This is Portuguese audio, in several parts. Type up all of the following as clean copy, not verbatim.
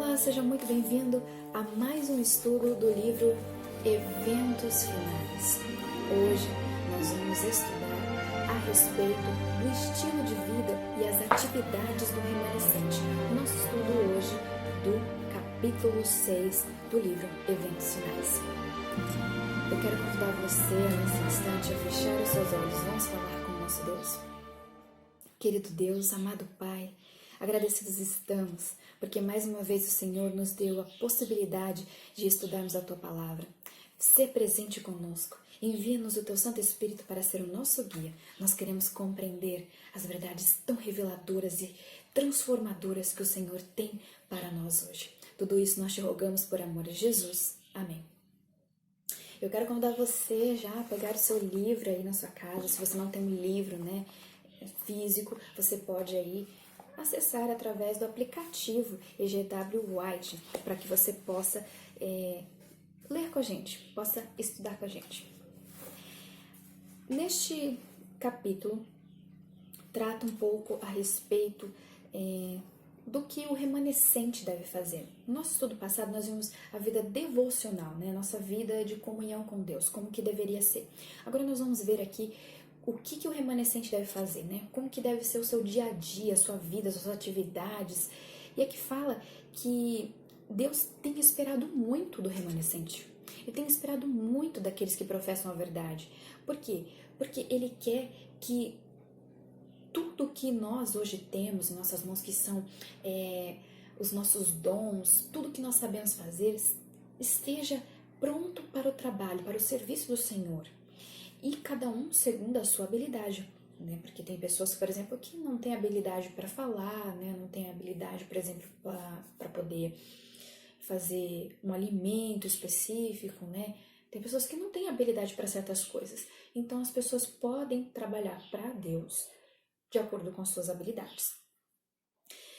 Olá, seja muito bem-vindo a mais um estudo do livro Eventos Finais. Hoje nós vamos estudar a respeito do estilo de vida e as atividades do remanescente. O nosso estudo hoje é do capítulo 6 do livro Eventos Finais. Eu quero convidar você nesse instante a fechar os seus olhos. Vamos falar com o nosso Deus. Querido Deus, amado Pai, agradecidos estamos, porque mais uma vez o Senhor nos deu a possibilidade de estudarmos a Tua Palavra. Ser presente conosco, envia-nos o Teu Santo Espírito para ser o nosso guia. Nós queremos compreender as verdades tão reveladoras e transformadoras que o Senhor tem para nós hoje. Tudo isso nós te rogamos por amor a Jesus. Amém. Eu quero convidar você já a pegar o seu livro aí na sua casa. Se você não tem um livro, físico, você pode aí acessar através do aplicativo EGW White, para que você possa ler com a gente, possa estudar com a gente. Neste capítulo, trata um pouco a respeito do que o remanescente deve fazer. No nosso estudo passado, nós vimos a vida devocional, nossa vida de comunhão com Deus, como que deveria ser. Agora nós vamos ver aqui o que o remanescente deve fazer, como que deve ser o seu dia a dia, a sua vida, as suas atividades. E aqui fala que Deus tem esperado muito do remanescente. Ele tem esperado muito daqueles que professam a verdade. Por quê? Porque Ele quer que tudo que nós hoje temos em nossas mãos, que são os nossos dons, tudo que nós sabemos fazer, esteja pronto para o trabalho, para o serviço do Senhor. E cada um segundo a sua habilidade, porque tem pessoas, por exemplo, que não têm habilidade para falar, não têm habilidade, por exemplo, para poder fazer um alimento específico, Tem pessoas que não têm habilidade para certas coisas. Então, as pessoas podem trabalhar para Deus de acordo com as suas habilidades.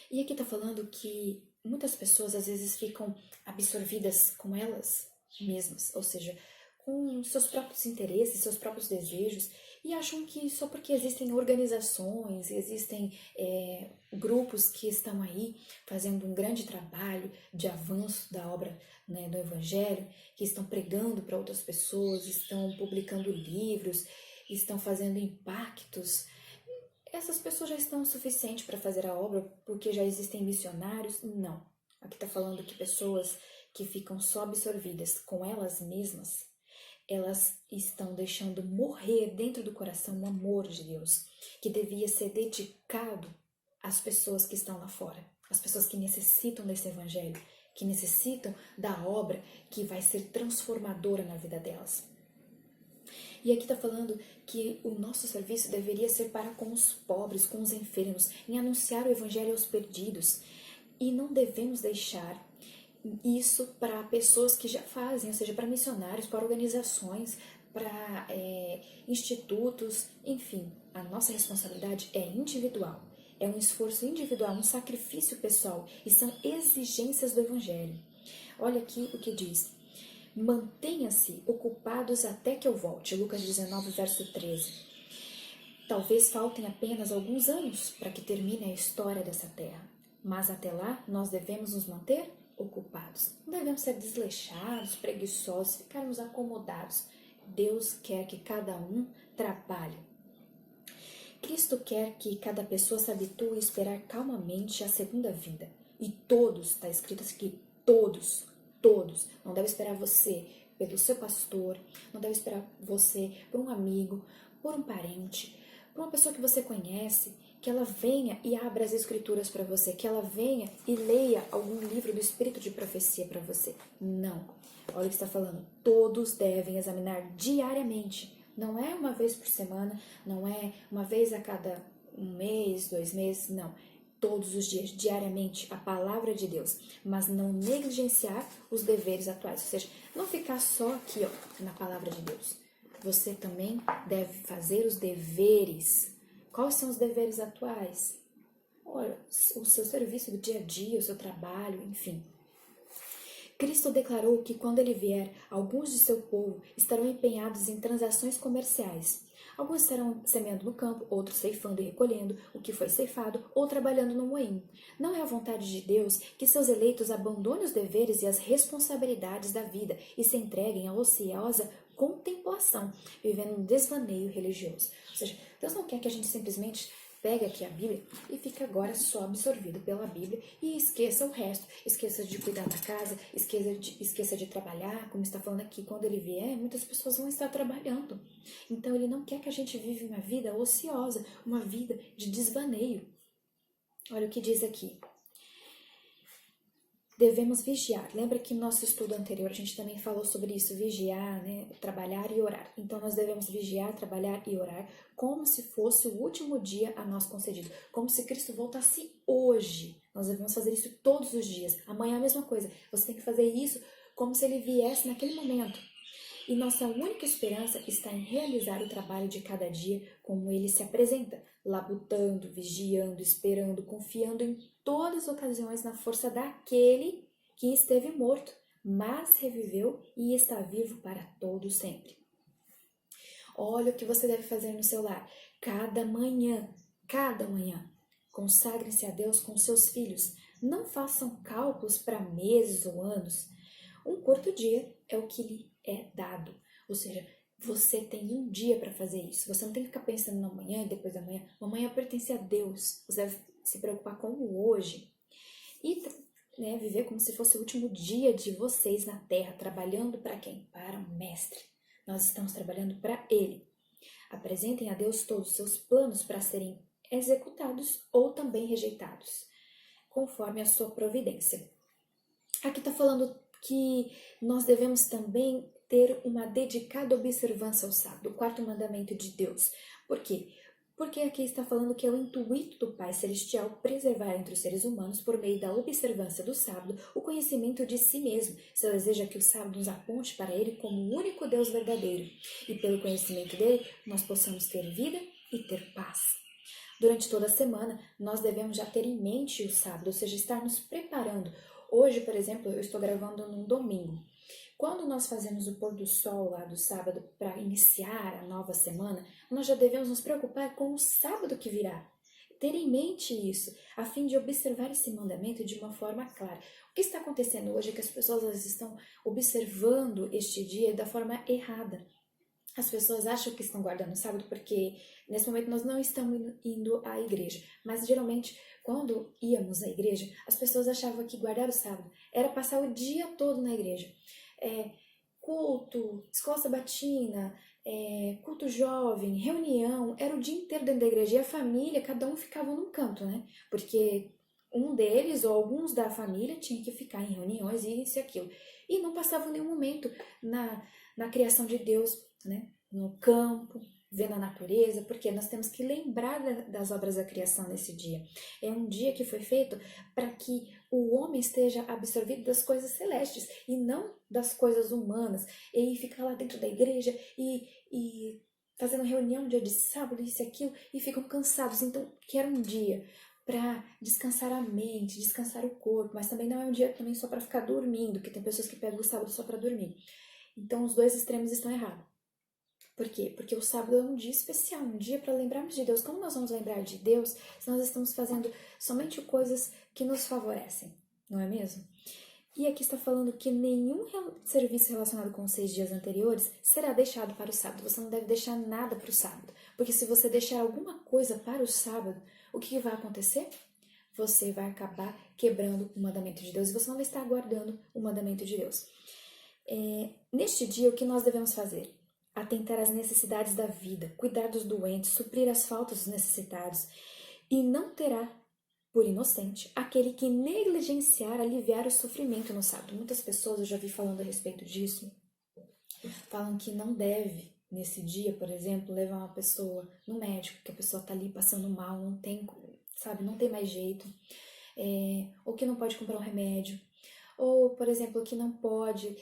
E aqui está falando que muitas pessoas, às vezes, ficam absorvidas com elas mesmas, ou seja, com seus próprios interesses, seus próprios desejos, e acham que só porque existem organizações, existem grupos que estão aí fazendo um grande trabalho de avanço da obra do Evangelho, que estão pregando para outras pessoas, estão publicando livros, estão fazendo impactos, essas pessoas já estão o suficiente para fazer a obra porque já existem missionários? Não. Aqui está falando que pessoas que ficam só absorvidas com elas mesmas, elas estão deixando morrer dentro do coração o amor de Deus, que devia ser dedicado às pessoas que estão lá fora, às pessoas que necessitam desse evangelho, que necessitam da obra que vai ser transformadora na vida delas. E aqui está falando que o nosso serviço deveria ser para com os pobres, com os enfermos, em anunciar o evangelho aos perdidos. E não devemos deixar isso para pessoas que já fazem, ou seja, para missionários, para organizações, para institutos, enfim. A nossa responsabilidade é individual, é um esforço individual, um sacrifício pessoal e são exigências do Evangelho. Olha aqui o que diz: mantenha-se ocupados até que eu volte, Lucas 19, verso 13. Talvez faltem apenas alguns anos para que termine a história dessa terra, mas até lá nós devemos nos manter ocupados. Não devemos ser desleixados, preguiçosos, ficarmos acomodados. Deus quer que cada um trabalhe. Cristo quer que cada pessoa se habitue a esperar calmamente a segunda vinda. E todos, está escrito aqui, todos, não deve esperar você pelo seu pastor, não deve esperar você por um amigo, por um parente, por uma pessoa que você conhece, que ela venha e abra as escrituras para você, que ela venha e leia algum livro do Espírito de profecia para você. Não. Olha o que está falando. Todos devem examinar diariamente. Não é uma vez por semana, não é uma vez a cada um mês, 2 meses, não. Todos os dias, diariamente, a palavra de Deus, mas não negligenciar os deveres atuais, ou seja, não ficar só aqui na palavra de Deus. Você também deve fazer os deveres. Quais são os deveres atuais? Olha, o seu serviço do dia a dia, o seu trabalho, enfim. Cristo declarou que quando ele vier, alguns de seu povo estarão empenhados em transações comerciais. Alguns estarão semeando no campo, outros ceifando e recolhendo o que foi ceifado, ou trabalhando no moinho. Não é a vontade de Deus que seus eleitos abandonem os deveres e as responsabilidades da vida e se entreguem à ociosa contemplação, vivendo um desvaneio religioso. Ou seja, Deus não quer que a gente simplesmente pegue aqui a Bíblia e fique agora só absorvido pela Bíblia e esqueça o resto, esqueça de cuidar da casa, esqueça de trabalhar, como está falando aqui, quando ele vier, muitas pessoas vão estar trabalhando. Então ele não quer que a gente viva uma vida ociosa, uma vida de desvaneio. Olha o que diz aqui. Devemos vigiar. Lembra que no nosso estudo anterior a gente também falou sobre isso, vigiar, né? Trabalhar e orar. Então nós devemos vigiar, trabalhar e orar como se fosse o último dia a nós concedido, como se Cristo voltasse hoje. Nós devemos fazer isso todos os dias. Amanhã a mesma coisa. Você tem que fazer isso como se ele viesse naquele momento. E nossa única esperança está em realizar o trabalho de cada dia como ele se apresenta, labutando, vigiando, esperando, confiando em todas as ocasiões na força daquele que esteve morto, mas reviveu e está vivo para todo sempre. Olha o que você deve fazer no seu lar. Cada manhã, consagrem-se a Deus com seus filhos. Não façam cálculos para meses ou anos. Um curto dia é o que lhe é dado. Ou seja, você tem um dia para fazer isso. Você não tem que ficar pensando no amanhã e depois da manhã. O amanhã pertence a Deus. Você deve se preocupar com o hoje. E viver como se fosse o último dia de vocês na terra. Trabalhando para quem? Para o Mestre. Nós estamos trabalhando para Ele. Apresentem a Deus todos os seus planos para serem executados ou também rejeitados, conforme a sua providência. Aqui está falando que nós devemos também ter uma dedicada observância ao sábado, o quarto mandamento de Deus. Por quê? Porque aqui está falando que é o intuito do Pai Celestial preservar entre os seres humanos, por meio da observância do sábado, o conhecimento de si mesmo. Seu desejo é que o sábado nos aponte para Ele como o único Deus verdadeiro. E pelo conhecimento dele, nós possamos ter vida e ter paz. Durante toda a semana, nós devemos já ter em mente o sábado, ou seja, estar nos preparando. Hoje, por exemplo, eu estou gravando num domingo. Quando nós fazemos o pôr do sol lá do sábado para iniciar a nova semana, nós já devemos nos preocupar com o sábado que virá. Ter em mente isso, a fim de observar esse mandamento de uma forma clara. O que está acontecendo hoje é que as pessoas estão observando este dia da forma errada. As pessoas acham que estão guardando o sábado porque nesse momento nós não estamos indo à igreja. Mas geralmente, quando íamos à igreja, as pessoas achavam que guardar o sábado era passar o dia todo na igreja. Culto, escola sabatina, culto jovem, reunião, era o dia inteiro dentro da igreja. E a família, cada um ficava num canto, né? Porque um deles ou alguns da família tinha que ficar em reuniões e isso e aquilo. E não passavam nenhum momento na criação de Deus, né? No campo, vendo a natureza, porque nós temos que lembrar das obras da criação nesse dia. É um dia que foi feito para que o homem esteja absorvido das coisas celestes e não das coisas humanas. E ficar lá dentro da igreja e fazendo reunião dia de sábado, isso e aquilo, e ficam cansados. Então, quero um dia para descansar a mente, descansar o corpo, mas também não é um dia também só para ficar dormindo, porque tem pessoas que pegam o sábado só para dormir. Então, os dois extremos estão errados. Por quê? Porque o sábado é um dia especial, um dia para lembrarmos de Deus. Como nós vamos lembrar de Deus se nós estamos fazendo somente coisas que nos favorecem, não é mesmo? E aqui está falando que nenhum serviço relacionado com os 6 dias anteriores será deixado para o sábado. Você não deve deixar nada para o sábado. Porque se você deixar alguma coisa para o sábado, o que vai acontecer? Você vai acabar quebrando o mandamento de Deus e você não vai estar guardando o mandamento de Deus. Neste dia, o que nós devemos fazer? Atentar às necessidades da vida, cuidar dos doentes, suprir as faltas dos necessitados. E não terá por inocente aquele que negligenciar aliviar o sofrimento no sábado. Muitas pessoas, eu já vi falando a respeito disso, falam que não deve, nesse dia, por exemplo, levar uma pessoa no médico, que a pessoa está ali passando mal, não tem mais jeito, ou que não pode comprar um remédio, ou, por exemplo, que não pode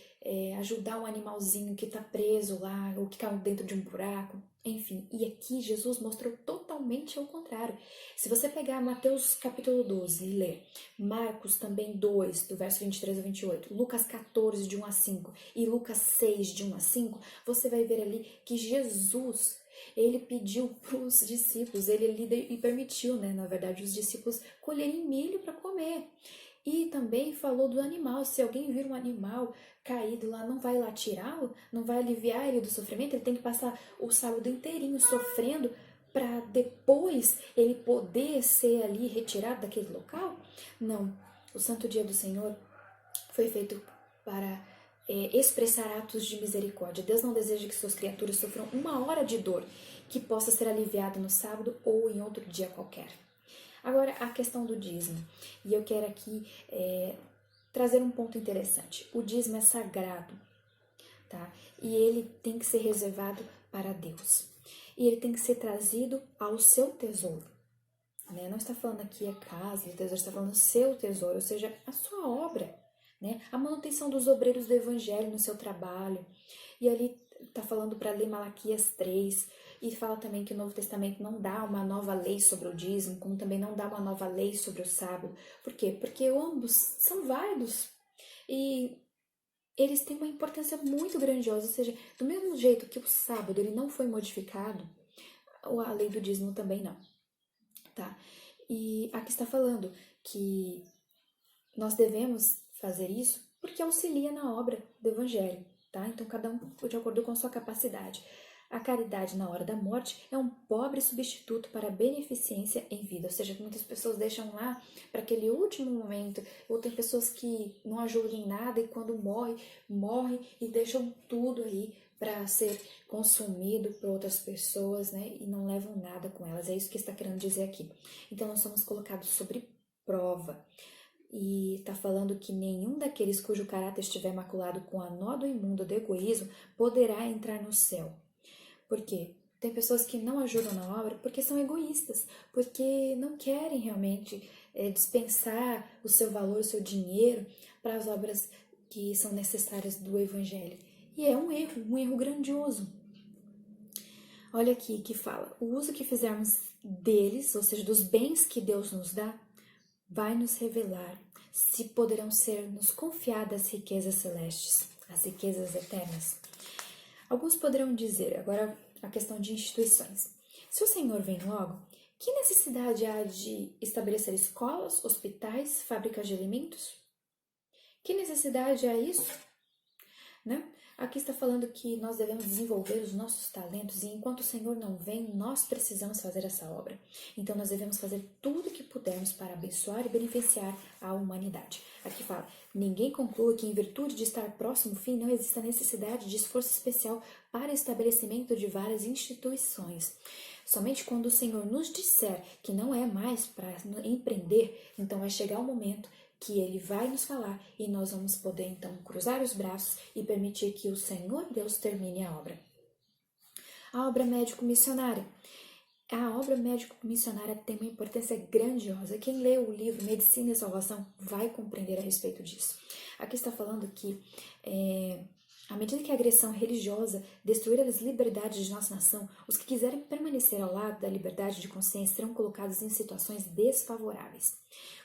ajudar um animalzinho que está preso lá, ou que caiu dentro de um buraco, enfim. E aqui Jesus mostrou totalmente ao contrário. Se você pegar Mateus capítulo 12 e ler Marcos também 2, do verso 23 a 28, Lucas 14, de 1 a 5, e Lucas 6, de 1 a 5, você vai ver ali que Jesus, Ele pediu para os discípulos, e permitiu, né, na verdade, os discípulos colherem milho para comer. E também falou do animal, se alguém vir um animal caído lá, não vai lá tirá-lo, não vai aliviar ele do sofrimento, ele tem que passar o sábado inteirinho sofrendo para depois ele poder ser ali retirado daquele local? Não, o Santo Dia do Senhor foi feito para expressar atos de misericórdia. Deus não deseja que suas criaturas sofram uma hora de dor que possa ser aliviada no sábado ou em outro dia qualquer. Agora, a questão do dízimo. E eu quero aqui trazer um ponto interessante. O dízimo é sagrado, tá? E ele tem que ser reservado para Deus. E ele tem que ser trazido ao seu tesouro. Né? Não está falando aqui a casa, o tesouro, está falando seu tesouro, ou seja, a sua obra. Né? A manutenção dos obreiros do evangelho no seu trabalho. E ali está falando para ler Malaquias 3, e fala também que o Novo Testamento não dá uma nova lei sobre o dízimo, como também não dá uma nova lei sobre o sábado. Por quê? Porque ambos são válidos e eles têm uma importância muito grandiosa, ou seja, do mesmo jeito que o sábado ele não foi modificado, a lei do dízimo também não. Tá? E aqui está falando que nós devemos fazer isso porque auxilia na obra do evangelho. Tá? Então, cada um de acordo com a sua capacidade. A caridade na hora da morte é um pobre substituto para a beneficência em vida. Ou seja, muitas pessoas deixam lá para aquele último momento. Ou tem pessoas que não ajudam em nada e quando morre e deixam tudo aí para ser consumido por outras pessoas, né? E não levam nada com elas. É isso que está querendo dizer aqui. Então, nós somos colocados sobre prova. E está falando que nenhum daqueles cujo caráter estiver maculado com a nó do imundo do egoísmo poderá entrar no céu. Por quê? Tem pessoas que não ajudam na obra porque são egoístas, porque não querem realmente dispensar o seu valor, o seu dinheiro para as obras que são necessárias do Evangelho. E é um erro grandioso. Olha aqui que fala, o uso que fizermos deles, ou seja, dos bens que Deus nos dá, vai nos revelar se poderão ser-nos confiadas as riquezas celestes, as riquezas eternas. Alguns poderão dizer, agora a questão de instituições. Se o Senhor vem logo, que necessidade há de estabelecer escolas, hospitais, fábricas de alimentos? Que necessidade há isso? Né? Aqui está falando que nós devemos desenvolver os nossos talentos e enquanto o Senhor não vem, nós precisamos fazer essa obra. Então nós devemos fazer tudo o que pudermos para abençoar e beneficiar a humanidade. Aqui fala, ninguém conclua que em virtude de estar próximo ao fim não exista necessidade de esforço especial para estabelecimento de várias instituições. Somente quando o Senhor nos disser que não é mais para empreender, então vai chegar o momento que Ele vai nos falar e nós vamos poder então cruzar os braços e permitir que o Senhor Deus termine a obra. A obra médico-missionária. A obra médico-missionária tem uma importância grandiosa. Quem lê o livro Medicina e Salvação vai compreender a respeito disso. Aqui está falando que à medida que a agressão religiosa destruir as liberdades de nossa nação, os que quiserem permanecer ao lado da liberdade de consciência serão colocados em situações desfavoráveis.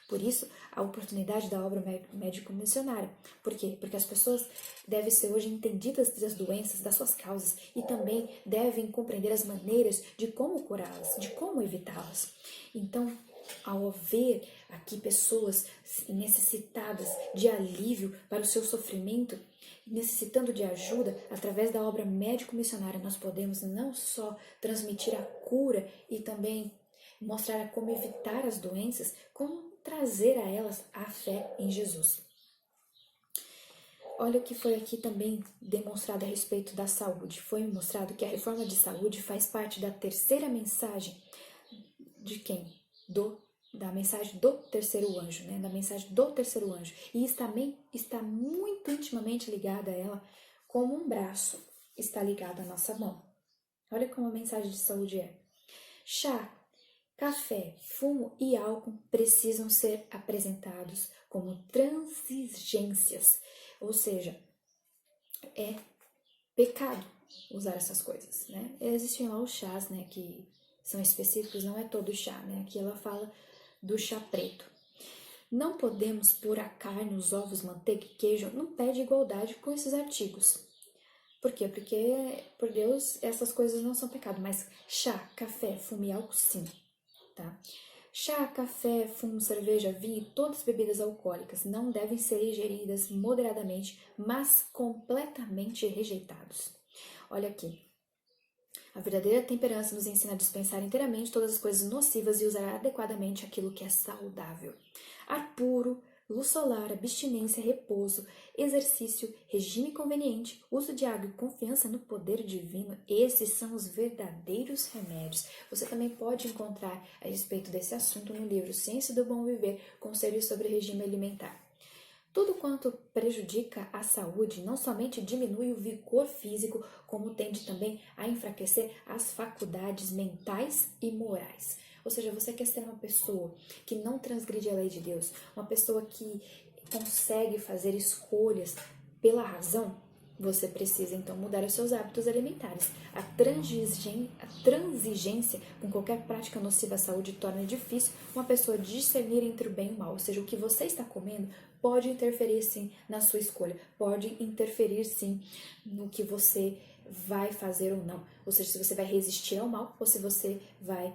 Por isso, a oportunidade da obra médico-missionária. Por quê? Porque as pessoas devem ser hoje entendidas das doenças, das suas causas, e também devem compreender as maneiras de como curá-las, de como evitá-las. Então, ao ver aqui pessoas necessitadas de alívio para o seu sofrimento, necessitando de ajuda, através da obra médico-missionária, nós podemos não só transmitir a cura e também mostrar como evitar as doenças, como trazer a elas a fé em Jesus. Olha o que foi aqui também demonstrado a respeito da saúde. Foi mostrado que a reforma de saúde faz parte da terceira mensagem de quem? Da mensagem do terceiro anjo, né? Da mensagem do terceiro anjo. E também está muito intimamente ligada a ela, como um braço está ligado à nossa mão. Olha como a mensagem de saúde é. Chá, café, fumo e álcool precisam ser apresentados como transigências, ou seja, é pecado usar essas coisas, né? Existem lá os chás, né, que são específicos, não é todo chá, né? Aqui ela fala do chá preto. Não podemos pôr a carne, os ovos, manteiga e queijo num pé de igualdade com esses artigos. Por quê? Porque por Deus essas coisas não são pecado, mas chá, café, fumo e álcool sim, tá? Chá, café, fumo, cerveja, vinho e todas as bebidas alcoólicas não devem ser ingeridas moderadamente, mas completamente rejeitados. Olha aqui. A verdadeira temperança nos ensina a dispensar inteiramente todas as coisas nocivas e usar adequadamente aquilo que é saudável. Ar puro, luz solar, abstinência, repouso, exercício, regime conveniente, uso de água e confiança no poder divino, esses são os verdadeiros remédios. Você também pode encontrar a respeito desse assunto no livro Ciência do Bom Viver, Conselhos sobre Regime Alimentar. Tudo quanto prejudica a saúde não somente diminui o vigor físico, como tende também a enfraquecer as faculdades mentais e morais. Ou seja, você quer ser uma pessoa que não transgride a lei de Deus, uma pessoa que consegue fazer escolhas pela razão, você precisa então mudar os seus hábitos alimentares. A transigência com qualquer prática nociva à saúde torna difícil uma pessoa discernir entre o bem e o mal. Ou seja, o que você está comendo pode interferir sim na sua escolha, pode interferir sim no que você vai fazer ou não. Ou seja, se você vai resistir ao mal ou se você vai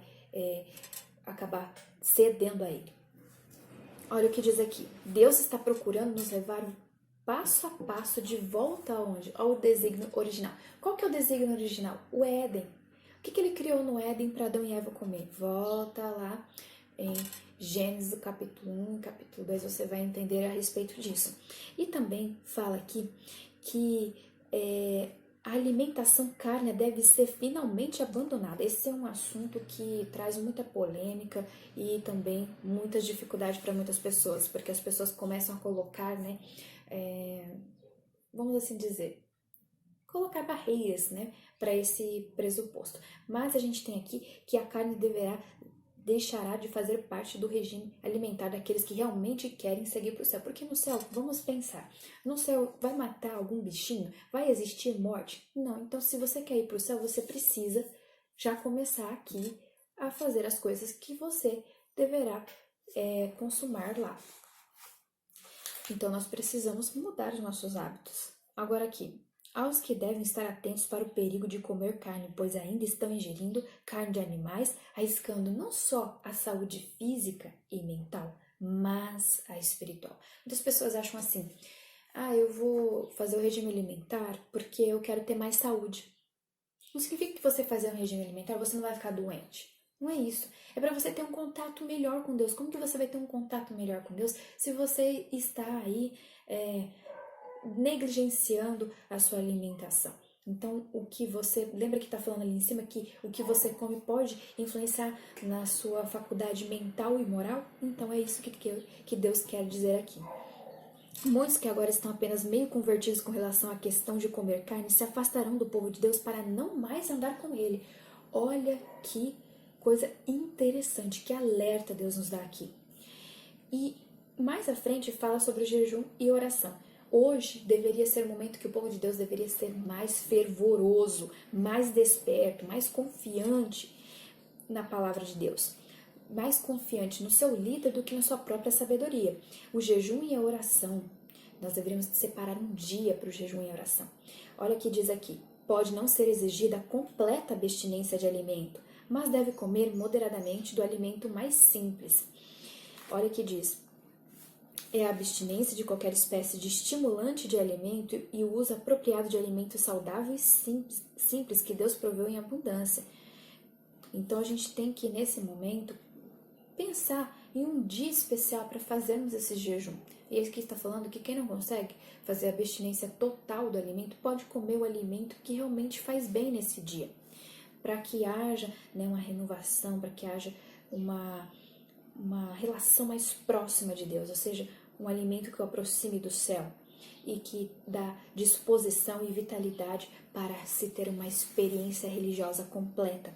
acabar cedendo a ele. Olha o que diz aqui. Deus está procurando nos levar passo a passo de volta aonde? Ao desígnio original. Qual que é o desígnio original? O Éden. O que ele criou no Éden para Adão e Eva comer? Volta lá em Gênesis capítulo 1 e capítulo 2, você vai entender a respeito disso. E também fala aqui que a alimentação cárnea deve ser finalmente abandonada. Esse é um assunto que traz muita polêmica e também muitas dificuldades para muitas pessoas, porque as pessoas começam a colocar, vamos assim dizer, colocar barreiras, para esse pressuposto. Mas a gente tem aqui que a carne deixará de fazer parte do regime alimentar daqueles que realmente querem seguir para o céu. Porque no céu, vamos pensar, no céu vai matar algum bichinho? Vai existir morte? Não. Então, se você quer ir para o céu, você precisa já começar aqui a fazer as coisas que você deverá consumar lá. Então, nós precisamos mudar os nossos hábitos. Agora aqui, aos que devem estar atentos para o perigo de comer carne, pois ainda estão ingerindo carne de animais, arriscando não só a saúde física e mental, mas a espiritual. Muitas pessoas acham assim, eu vou fazer o regime alimentar porque eu quero ter mais saúde. Não significa que você fazer um regime alimentar, você não vai ficar doente. Não é isso. É para você ter um contato melhor com Deus. Como que você vai ter um contato melhor com Deus se você está aí negligenciando a sua alimentação? Então, lembra que está falando ali em cima que o que você come pode influenciar na sua faculdade mental e moral? Então, é isso que Deus quer dizer aqui. Muitos que agora estão apenas meio convertidos com relação à questão de comer carne se afastarão do povo de Deus para não mais andar com ele. Olha que coisa interessante, que alerta Deus nos dá aqui. E mais à frente fala sobre o jejum e oração. Hoje deveria ser o momento que o povo de Deus deveria ser mais fervoroso, mais desperto, mais confiante na palavra de Deus. Mais confiante no seu líder do que na sua própria sabedoria. O jejum e a oração, nós deveríamos separar um dia para o jejum e a oração. Olha o que diz aqui. Pode não ser exigida a completa abstinência de alimento, mas deve comer moderadamente do alimento mais simples. Olha o que diz. É a abstinência de qualquer espécie de estimulante de alimento e o uso apropriado de alimentos saudáveis e simples que Deus proveu em abundância. Então a gente tem que, nesse momento, pensar em um dia especial para fazermos esse jejum. E aqui está falando que quem não consegue fazer a abstinência total do alimento pode comer o alimento que realmente faz bem nesse dia, para que haja uma renovação, para que haja uma relação mais próxima de Deus, ou seja, um alimento que o aproxime do céu e que dá disposição e vitalidade para se ter uma experiência religiosa completa.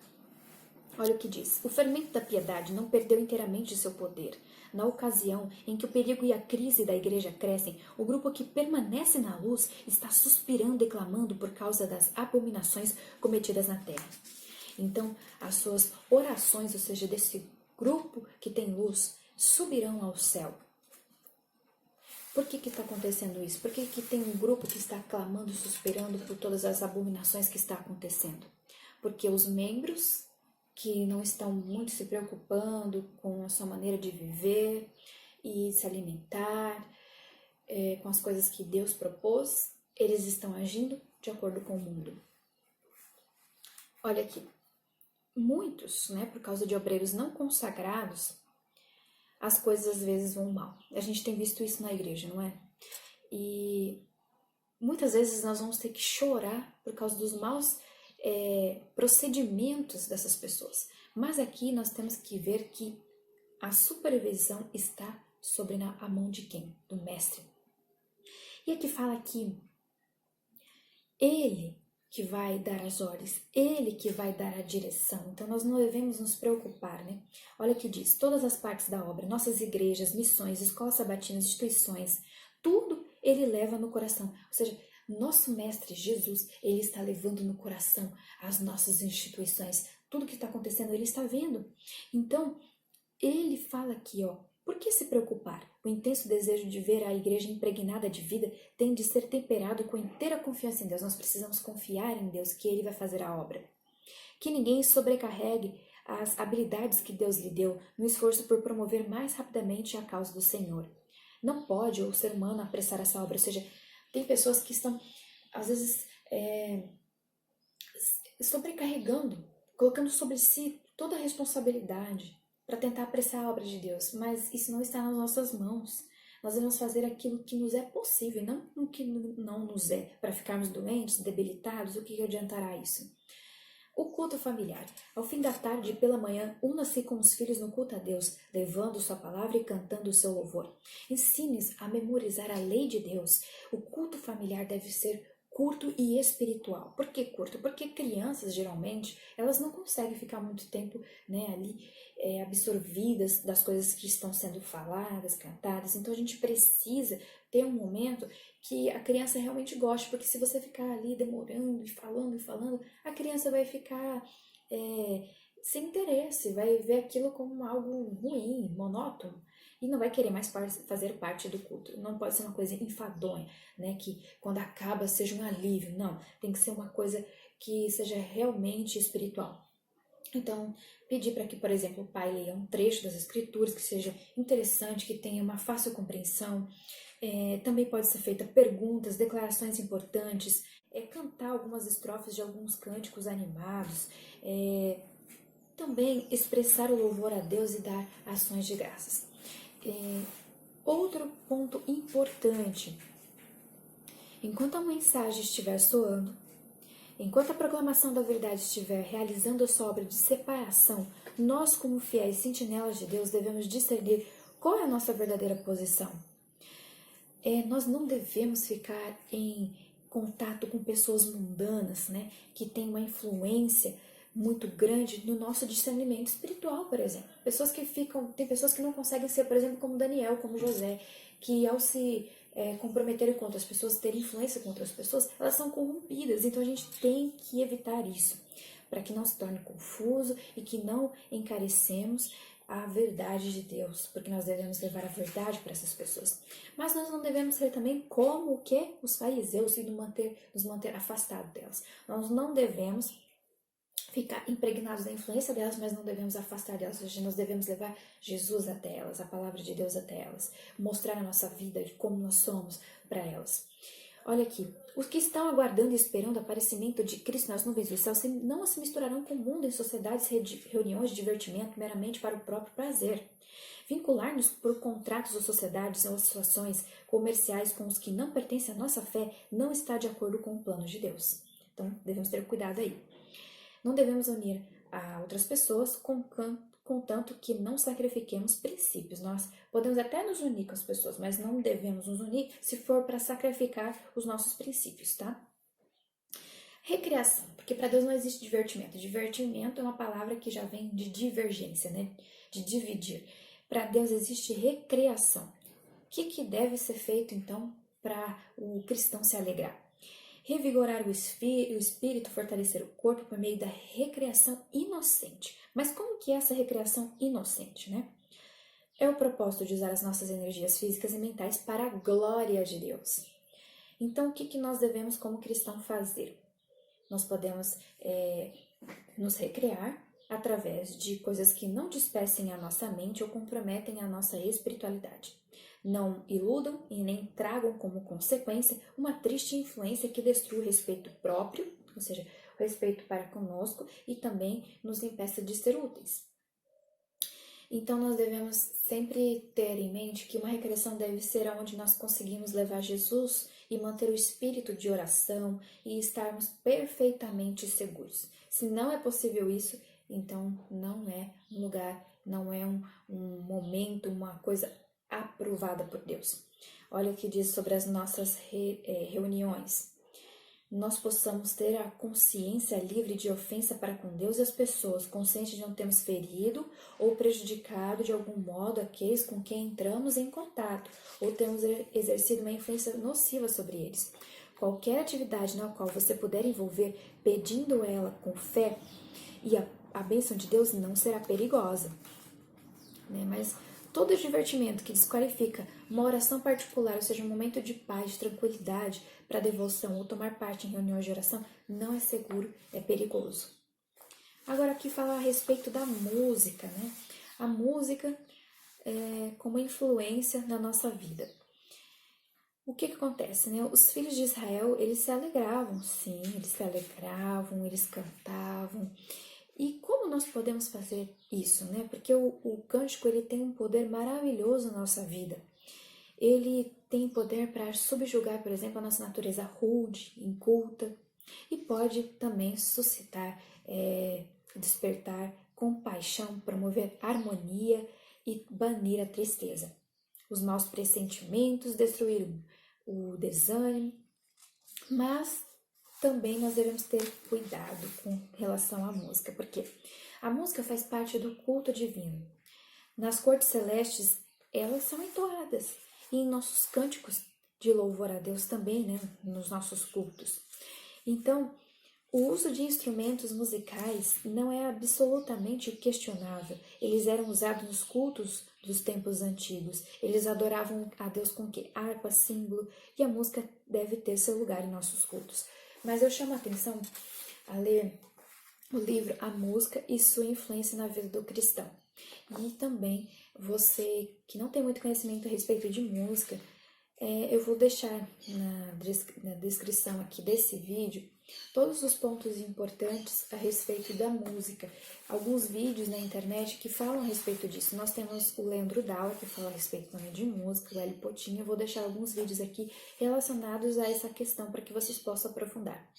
Olha o que diz. O fermento da piedade não perdeu inteiramente seu poder. Na ocasião em que o perigo e a crise da igreja crescem, o grupo que permanece na luz está suspirando e clamando por causa das abominações cometidas na terra. Então, as suas orações, ou seja, desse grupo que tem luz, subirão ao céu. Por que está acontecendo isso? Por que tem um grupo que está clamando, suspirando por todas as abominações que está acontecendo? Porque os membros que não estão muito se preocupando com a sua maneira de viver e se alimentar, com as coisas que Deus propôs, eles estão agindo de acordo com o mundo. Olha aqui, muitos, por causa de obreiros não consagrados, as coisas às vezes vão mal. A gente tem visto isso na igreja, não é? E muitas vezes nós vamos ter que chorar por causa dos maus procedimentos dessas pessoas. Mas aqui nós temos que ver que a supervisão está sobre a mão de quem? Do mestre. E aqui fala que ele que vai dar as ordens, ele que vai dar a direção. Então nós não devemos nos preocupar, né? Olha o que diz, todas as partes da obra, nossas igrejas, missões, escolas sabatinas, instituições, tudo ele leva no coração. Ou seja, nosso mestre Jesus, ele está levando no coração as nossas instituições. Tudo que está acontecendo, ele está vendo. Então, ele fala aqui, por que se preocupar? O intenso desejo de ver a igreja impregnada de vida tem de ser temperado com inteira confiança em Deus. Nós precisamos confiar em Deus, que Ele vai fazer a obra. Que ninguém sobrecarregue as habilidades que Deus lhe deu no esforço por promover mais rapidamente a causa do Senhor. Não pode o ser humano apressar essa obra. Ou seja, tem pessoas que estão, às vezes, sobrecarregando, colocando sobre si toda a responsabilidade para tentar apressar a obra de Deus, mas isso não está nas nossas mãos. Nós devemos fazer aquilo que nos é possível, não o que não nos é, para ficarmos doentes, debilitados, o que adiantará isso? O culto familiar. Ao fim da tarde e pela manhã, una-se com os filhos no culto a Deus, levando sua palavra e cantando o seu louvor. Ensine-os a memorizar a lei de Deus. O culto familiar deve ser curto e espiritual. Por que curto? Porque crianças, geralmente, elas não conseguem ficar muito tempo ali absorvidas das coisas que estão sendo faladas, cantadas. Então, a gente precisa ter um momento que a criança realmente goste, porque se você ficar ali demorando e falando, a criança vai ficar sem interesse, vai ver aquilo como algo ruim, monótono, e não vai querer mais fazer parte do culto. Não pode ser uma coisa enfadonha, que quando acaba seja um alívio. Não, tem que ser uma coisa que seja realmente espiritual. Então, pedir para que, por exemplo, o pai leia um trecho das escrituras que seja interessante, que tenha uma fácil compreensão. Também pode ser feita perguntas, declarações importantes, cantar algumas estrofes de alguns cânticos animados, também expressar o louvor a Deus e dar ações de graças. Outro ponto importante, enquanto a mensagem estiver soando, enquanto a proclamação da verdade estiver realizando a sua obra de separação, nós, como fiéis sentinelas de Deus, devemos discernir qual é a nossa verdadeira posição. Nós não devemos ficar em contato com pessoas mundanas, que têm uma influência muito grande no nosso discernimento espiritual, por exemplo. Tem pessoas que não conseguem ser, por exemplo, como Daniel, como José, que ao se comprometerem com outras pessoas, ter influência com outras pessoas, elas são corrompidas. Então a gente tem que evitar isso, para que não se torne confuso e que não encarecemos a verdade de Deus, porque nós devemos levar a verdade para essas pessoas. Mas nós não devemos ser também como os fariseus e nos manter afastados delas. Nós não devemos ficar impregnados da influência delas, mas não devemos afastar delas. Ou seja, nós devemos levar Jesus até elas, a palavra de Deus até elas, mostrar a nossa vida de como nós somos para elas. Olha aqui, os que estão aguardando e esperando o aparecimento de Cristo nas nuvens do céu não se misturarão com o mundo em sociedades, reuniões de divertimento meramente para o próprio prazer. Vincular-nos por contratos ou sociedades ou situações comerciais com os que não pertencem à nossa fé não está de acordo com o plano de Deus. Então, devemos ter cuidado aí. Não devemos unir a outras pessoas contanto que não sacrifiquemos princípios. Nós podemos até nos unir com as pessoas, mas não devemos nos unir se for para sacrificar os nossos princípios, tá? Recreação, porque para Deus não existe divertimento. Divertimento é uma palavra que já vem de divergência, de dividir. Para Deus existe recreação. O que deve ser feito, então, para o cristão se alegrar? Revigorar o espírito, fortalecer o corpo por meio da recreação inocente. Mas como que é essa recreação inocente, é o propósito de usar as nossas energias físicas e mentais para a glória de Deus. Então, o que nós devemos como cristão fazer? Nós podemos nos recrear através de coisas que não dispersem a nossa mente ou comprometem a nossa espiritualidade. Não iludam e nem tragam como consequência uma triste influência que destrua o respeito próprio, ou seja, o respeito para conosco, e também nos impeça de ser úteis. Então, nós devemos sempre ter em mente que uma recreação deve ser onde nós conseguimos levar Jesus e manter o espírito de oração e estarmos perfeitamente seguros. Se não é possível isso, então não é um lugar, não é um momento, uma coisa aprovada por Deus. Olha o que diz sobre as nossas reuniões. Nós possamos ter a consciência livre de ofensa para com Deus e as pessoas, consciente de não termos ferido ou prejudicado de algum modo aqueles com quem entramos em contato, ou temos exercido uma influência nociva sobre eles. Qualquer atividade na qual você puder envolver, pedindo ela com fé, e a bênção de Deus não será perigosa, né? Mas todo divertimento que desqualifica uma oração particular, ou seja, um momento de paz, de tranquilidade para devoção ou tomar parte em reuniões de oração, não é seguro, é perigoso. Agora aqui falar a respeito da música, né? A música como influência na nossa vida. O que acontece, né? Os filhos de Israel, eles se alegravam, sim, eles se alegravam, eles cantavam. E como nós podemos fazer isso, né? Porque o cântico, ele tem um poder maravilhoso na nossa vida. Ele tem poder para subjugar, por exemplo, a nossa natureza rude, inculta, e pode também suscitar, despertar compaixão, promover harmonia e banir a tristeza. Os maus pressentimentos, destruir o desânimo, mas também nós devemos ter cuidado com relação à música, porque a música faz parte do culto divino. Nas cortes celestes, elas são entoadas, e em nossos cânticos de louvor a Deus também, né, nos nossos cultos. Então, o uso de instrumentos musicais não é absolutamente questionável. Eles eram usados nos cultos dos tempos antigos. Eles adoravam a Deus com que? Harpa, símbolo, e a música deve ter seu lugar em nossos cultos. Mas eu chamo a atenção a ler o livro A Música e Sua Influência na Vida do Cristão. E também, você que não tem muito conhecimento a respeito de música, eu vou deixar na descrição aqui desse vídeo todos os pontos importantes a respeito da música. Alguns vídeos na internet que falam a respeito disso. Nós temos o Leandro Dalla, que fala a respeito também de música, o Hélio Potinho. Eu vou deixar alguns vídeos aqui relacionados a essa questão para que vocês possam aprofundar.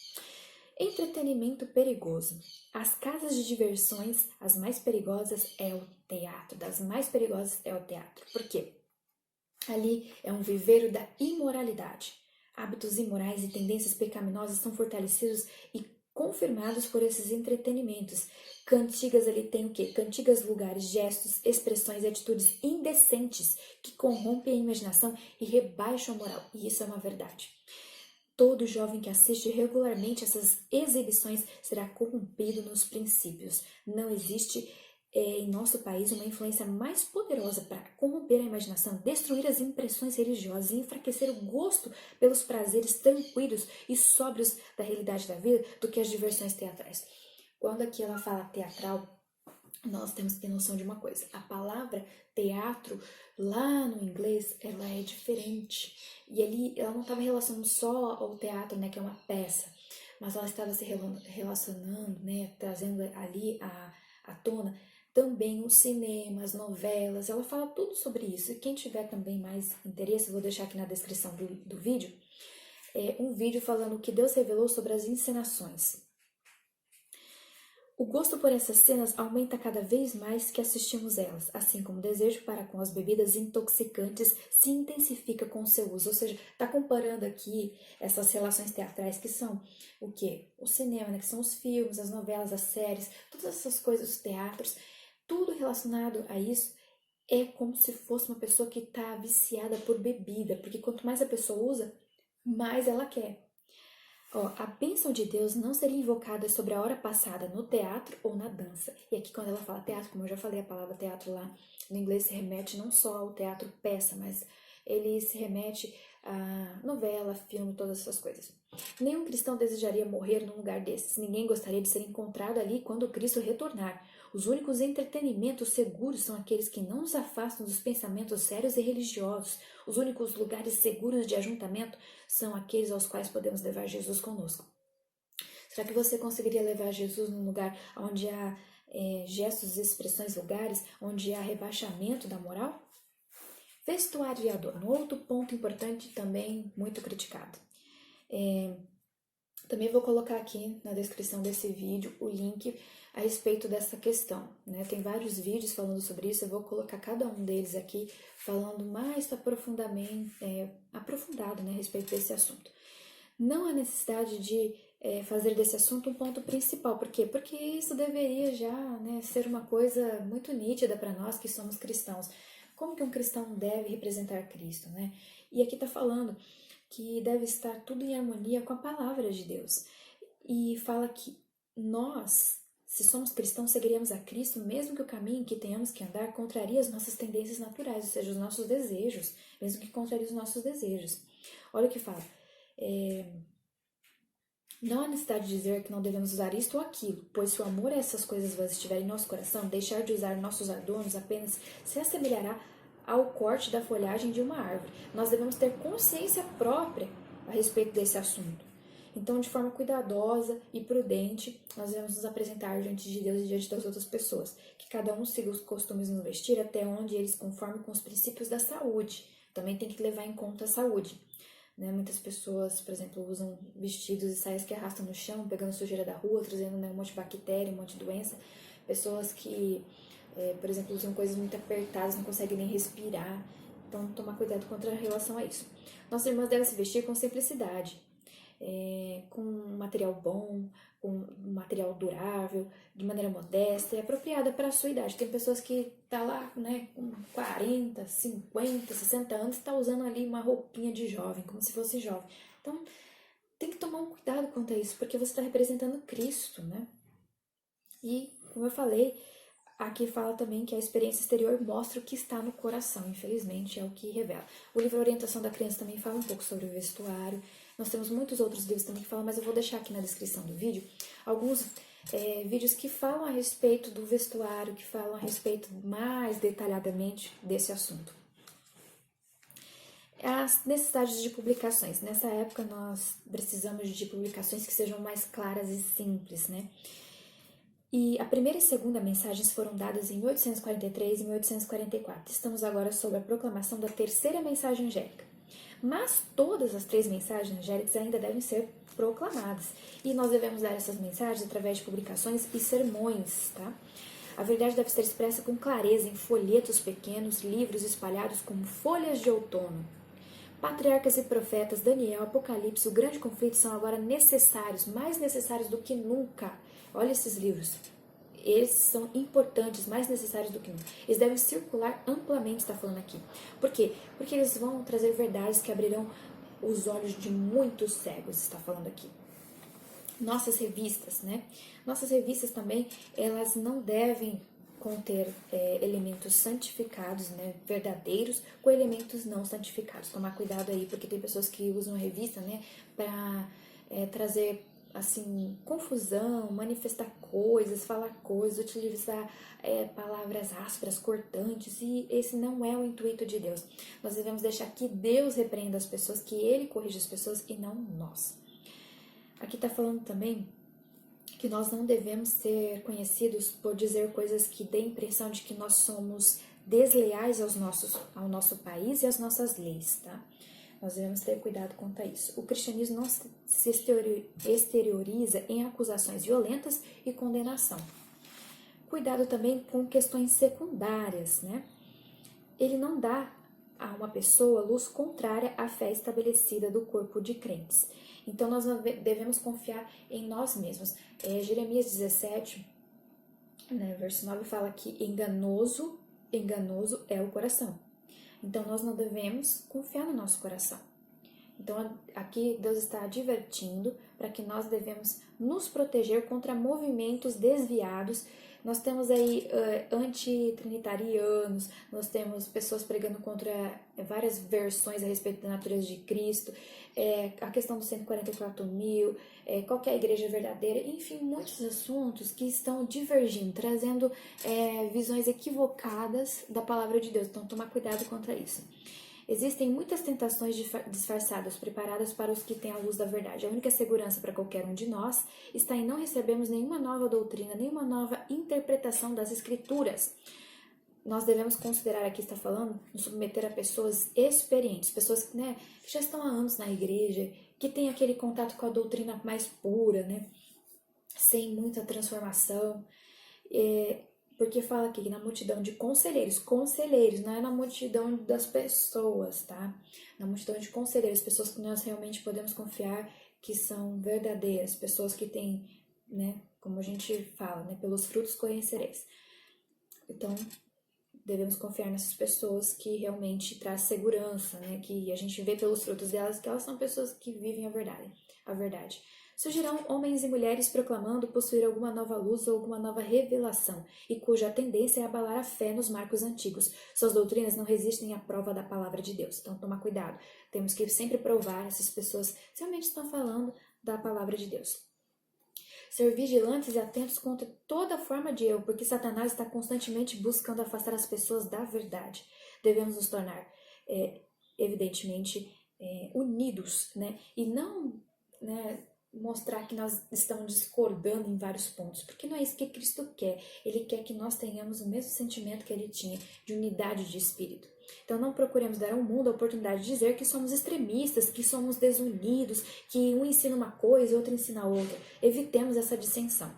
Entretenimento perigoso. As casas de diversões, as mais perigosas é o teatro. Das mais perigosas é o teatro. Por quê? Ali é um viveiro da imoralidade. Hábitos imorais e tendências pecaminosas são fortalecidos e confirmados por esses entretenimentos. Cantigas ali tem o quê? Cantigas, lugares, gestos, expressões e atitudes indecentes que corrompem a imaginação e rebaixam a moral. E isso é uma verdade. Todo jovem que assiste regularmente essas exibições será corrompido nos princípios. Não existe em nosso país uma influência mais poderosa para corromper a imaginação, destruir as impressões religiosas e enfraquecer o gosto pelos prazeres tranquilos e sóbrios da realidade da vida do que as diversões teatrais. Quando aqui ela fala teatral, nós temos que ter noção de uma coisa. A palavra teatro, lá no inglês, ela é diferente. E ali, ela não estava relacionando só ao teatro, né, que é uma peça, mas ela estava se relacionando, né, trazendo ali à tona também o cinema, as novelas. Ela fala tudo sobre isso. E quem tiver também mais interesse, eu vou deixar aqui na descrição do vídeo, um vídeo falando o que Deus revelou sobre as encenações. O gosto por essas cenas aumenta cada vez mais que assistimos elas, assim como o desejo para com as bebidas intoxicantes se intensifica com o seu uso. Ou seja, está comparando aqui essas relações teatrais que são o quê? O cinema, né? Que são os filmes, as novelas, as séries, todas essas coisas, os teatros, tudo relacionado a isso é como se fosse uma pessoa que está viciada por bebida, porque quanto mais a pessoa usa, mais ela quer. Ó, a bênção de Deus não seria invocada sobre a hora passada no teatro ou na dança. E aqui quando ela fala teatro, como eu já falei, a palavra teatro lá no inglês se remete não só ao teatro peça, mas ele se remete a novela, filme, todas essas coisas. Nenhum cristão desejaria morrer num lugar desses. Ninguém gostaria de ser encontrado ali quando Cristo retornar. Os únicos entretenimentos seguros são aqueles que não nos afastam dos pensamentos sérios e religiosos. Os únicos lugares seguros de ajuntamento são aqueles aos quais podemos levar Jesus conosco. Será que você conseguiria levar Jesus num lugar onde há gestos, expressões vulgares, onde há rebaixamento da moral? Vestuário e adorno, outro ponto importante também muito criticado. Também vou colocar aqui na descrição desse vídeo o link a respeito dessa questão, né? Tem vários vídeos falando sobre isso, eu vou colocar cada um deles aqui falando mais aprofundado, né, a respeito desse assunto. Não há necessidade de fazer desse assunto um ponto principal. Por quê? Porque isso deveria já, né, ser uma coisa muito nítida para nós que somos cristãos. Como que um cristão deve representar Cristo, né? E aqui está falando que deve estar tudo em harmonia com a palavra de Deus. E fala que nós, se somos cristãos, seguiremos a Cristo, mesmo que o caminho que tenhamos que andar contraria as nossas tendências naturais, ou seja, os nossos desejos, mesmo que contraria os nossos desejos. Olha o que fala. Não há necessidade de dizer que não devemos usar isto ou aquilo, pois se o amor a essas coisas vãs estiver em nosso coração, deixar de usar nossos adornos apenas se assemelhará ao corte da folhagem de uma árvore. Nós devemos ter consciência própria a respeito desse assunto. Então, de forma cuidadosa e prudente, nós devemos nos apresentar diante de Deus e diante das outras pessoas. Que cada um siga os costumes no vestir até onde eles conformem com os princípios da saúde. Também tem que levar em conta a saúde. Né? Muitas pessoas, por exemplo, usam vestidos e saias que arrastam no chão, pegando sujeira da rua, trazendo, né, um monte de bactéria, um monte de doença. Pessoas que, por exemplo, usam coisas muito apertadas, não conseguem nem respirar. Então, tomar cuidado contra relação a isso. Nossas irmãs devem se vestir com simplicidade, com um material bom, com um material durável, de maneira modesta e apropriada para a sua idade. Tem pessoas que tá lá, né, com 40, 50, 60 anos, está usando ali uma roupinha de jovem, como se fosse jovem. Então, tem que tomar um cuidado quanto a isso, porque você está representando Cristo, né? E, como eu falei, aqui fala também que a experiência exterior mostra o que está no coração, infelizmente, é o que revela. O livro Orientação da Criança também fala um pouco sobre o vestuário. Nós temos muitos outros livros também que falam, mas eu vou deixar aqui na descrição do vídeo alguns vídeos que falam a respeito do vestuário, que falam a respeito mais detalhadamente desse assunto. As necessidades de publicações. Nessa época nós precisamos de publicações que sejam mais claras e simples, né? E a primeira e segunda mensagens foram dadas em 1843 e 1844. Estamos agora sob a proclamação da terceira mensagem angélica. Mas todas as três mensagens angélicas ainda devem ser proclamadas. E nós devemos dar essas mensagens através de publicações e sermões, tá? A verdade deve ser expressa com clareza em folhetos pequenos, livros espalhados como folhas de outono. Patriarcas e profetas, Daniel, Apocalipse, o grande conflito são agora necessários, mais necessários do que nunca. Olha esses livros. Eles são importantes, mais necessários do que nunca. Eles devem circular amplamente, está falando aqui. Por quê? Porque eles vão trazer verdades que abrirão os olhos de muitos cegos, está falando aqui. Nossas revistas, né? Nossas revistas também, elas não devem conter elementos santificados, né, verdadeiros, com elementos não santificados. Tomar cuidado aí, porque tem pessoas que usam a revista, né, para trazer assim, confusão, manifestar coisas, falar coisas, utilizar palavras ásperas, cortantes, e esse não é o intuito de Deus. Nós devemos deixar que Deus repreenda as pessoas, que Ele corrija as pessoas e não nós. Aqui está falando também que nós não devemos ser conhecidos por dizer coisas que dêem a impressão de que nós somos desleais ao nosso país e às nossas leis, tá? Nós devemos ter cuidado quanto a isso. O cristianismo não se exterioriza em acusações violentas e condenação. Cuidado também com questões secundárias, né? Ele não dá a uma pessoa luz contrária à fé estabelecida do corpo de crentes. Então, nós devemos confiar em nós mesmos. Jeremias 17, né, verso 9, fala que enganoso é o coração. Então, nós não devemos confiar no nosso coração. Então, aqui Deus está advertindo para que nós devemos nos proteger contra movimentos desviados. Nós temos aí antitrinitarianos, nós temos pessoas pregando contra várias versões a respeito da natureza de Cristo, a questão dos 144 mil, qual que é a igreja verdadeira, enfim, muitos assuntos que estão divergindo, trazendo visões equivocadas da palavra de Deus. Então, tomar cuidado contra isso. Existem muitas tentações disfarçadas, preparadas para os que têm a luz da verdade. A única segurança para qualquer um de nós está em não recebermos nenhuma nova doutrina, nenhuma nova interpretação das Escrituras. Nós devemos considerar, aqui está falando, nos submeter a pessoas experientes, pessoas que já estão há anos na igreja, que têm aquele contato com a doutrina mais pura, sem muita transformação. Porque fala aqui na multidão de conselheiros, não é na multidão das pessoas, tá? Na multidão de conselheiros, pessoas que nós realmente podemos confiar que são verdadeiras, pessoas que têm, como a gente fala, pelos frutos conhecereis. Então, devemos confiar nessas pessoas que realmente trazem segurança, que a gente vê pelos frutos delas que elas são pessoas que vivem a verdade. Surgirão homens e mulheres proclamando possuir alguma nova luz ou alguma nova revelação, e cuja tendência é abalar a fé nos marcos antigos. Suas doutrinas não resistem à prova da palavra de Deus. Então, toma cuidado. Temos que sempre provar essas pessoas se realmente estão falando da palavra de Deus. Ser vigilantes e atentos contra toda forma de erro, porque Satanás está constantemente buscando afastar as pessoas da verdade. Devemos nos tornar, evidentemente, unidos, e não, mostrar que nós estamos discordando em vários pontos, porque não é isso que Cristo quer. Ele quer que nós tenhamos o mesmo sentimento que ele tinha, de unidade de espírito. Então não procuremos dar ao mundo a oportunidade de dizer que somos extremistas, que somos desunidos, que um ensina uma coisa e outro ensina outra. Evitemos essa dissensão.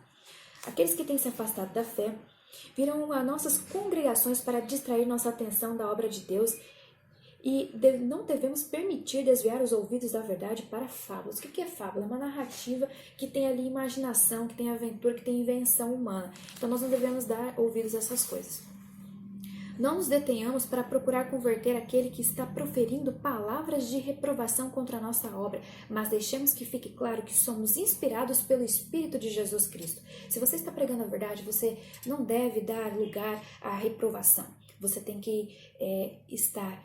Aqueles que têm se afastado da fé virão a nossas congregações para distrair nossa atenção da obra de Deus. E não devemos permitir desviar os ouvidos da verdade para fábulas. O que é fábula? É uma narrativa que tem ali imaginação, que tem aventura, que tem invenção humana. Então nós não devemos dar ouvidos a essas coisas. Não nos detenhamos para procurar converter aquele que está proferindo palavras de reprovação contra a nossa obra, mas deixemos que fique claro que somos inspirados pelo Espírito de Jesus Cristo. Se você está pregando a verdade, você não deve dar lugar à reprovação. Você tem que estar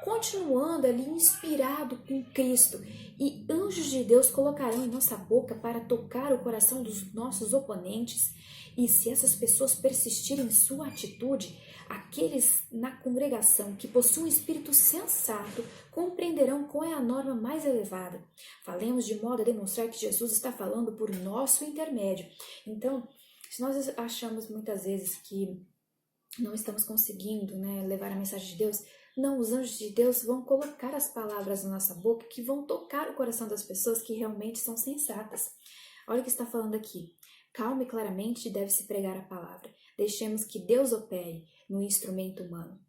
continuando ali inspirado com Cristo, e anjos de Deus colocarão em nossa boca para tocar o coração dos nossos oponentes. E se essas pessoas persistirem em sua atitude, aqueles na congregação que possuem um espírito sensato compreenderão qual é a norma mais elevada. Falemos de modo a demonstrar que Jesus está falando por nosso intermédio. Então, se nós achamos muitas vezes que não estamos conseguindo levar a mensagem de Deus, não, os anjos de Deus vão colocar as palavras na nossa boca que vão tocar o coração das pessoas que realmente são sensatas. Olha o que está falando aqui. Calma e claramente deve-se pregar a palavra. Deixemos que Deus opere no instrumento humano.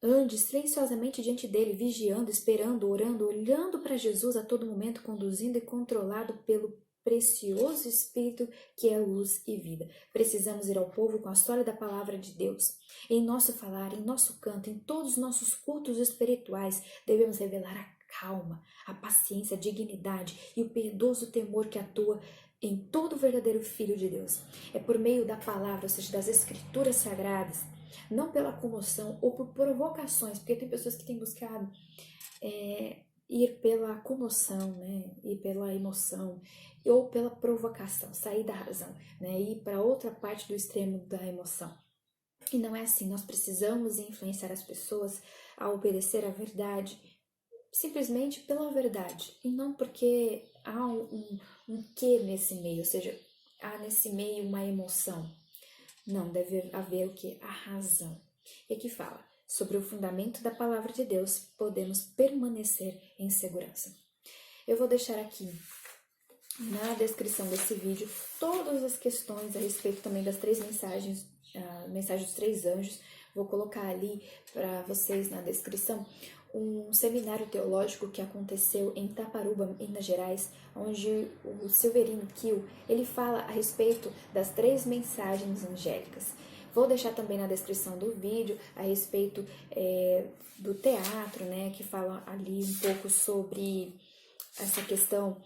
Ande silenciosamente diante dele, vigiando, esperando, orando, olhando para Jesus a todo momento, conduzindo e controlado pelo precioso Espírito que é luz e vida. Precisamos ir ao povo com a história da palavra de Deus. Em nosso falar, em nosso canto, em todos os nossos cultos espirituais, devemos revelar a calma, a paciência, a dignidade e o piedoso temor que atua em todo o verdadeiro Filho de Deus. É por meio da palavra, ou seja, das Escrituras Sagradas, não pela comoção ou por provocações, porque tem pessoas que têm buscado ir pela comoção, ir pela emoção, ou pela provocação, sair da razão, ir para outra parte do extremo da emoção. E não é assim. Nós precisamos influenciar as pessoas a obedecer à verdade, simplesmente pela verdade, e não porque há um quê nesse meio, ou seja, há nesse meio uma emoção. Não, deve haver o quê? A razão. E aqui fala, sobre o fundamento da palavra de Deus, podemos permanecer em segurança. Eu vou deixar aqui na descrição desse vídeo todas as questões a respeito também das 3 mensagens, a mensagem dos 3 anjos. Vou colocar ali para vocês na descrição um seminário teológico que aconteceu em Taparuba, Minas Gerais, onde o Silverino Kiel, ele fala a respeito das 3 mensagens angélicas. Vou deixar também na descrição do vídeo a respeito do teatro, né, que fala ali um pouco sobre essa questão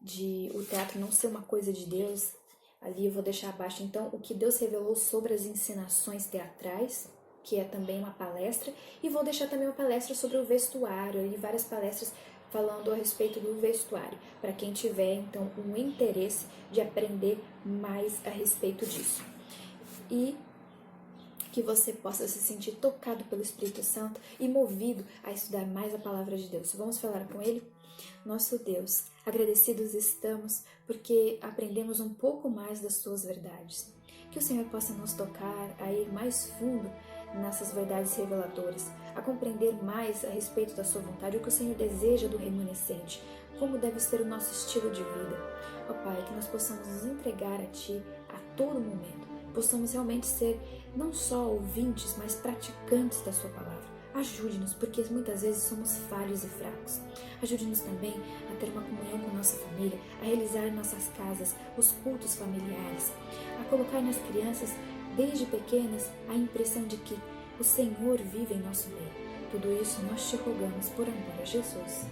de o teatro não ser uma coisa de Deus. Ali eu vou deixar abaixo, então, o que Deus revelou sobre as encenações teatrais, que é também uma palestra, e vou deixar também uma palestra sobre o vestuário, e várias palestras falando a respeito do vestuário, para quem tiver, então, um interesse de aprender mais a respeito disso. E que você possa se sentir tocado pelo Espírito Santo e movido a estudar mais a palavra de Deus. Vamos falar com Ele? Nosso Deus, agradecidos estamos porque aprendemos um pouco mais das Tuas verdades. Que o Senhor possa nos tocar a ir mais fundo nessas verdades reveladoras, a compreender mais a respeito da Sua vontade, o que o Senhor deseja do remanescente, como deve ser o nosso estilo de vida. Ó Pai, que nós possamos nos entregar a Ti a todo momento, possamos realmente ser não só ouvintes, mas praticantes da Sua palavra. Ajude-nos, porque muitas vezes somos falhos e fracos. Ajude-nos também a ter uma comunhão com nossa família, a realizar em nossas casas os cultos familiares, a colocar nas crianças, desde pequenas, a impressão de que o Senhor vive em nosso meio. Tudo isso nós te rogamos por amor a Jesus.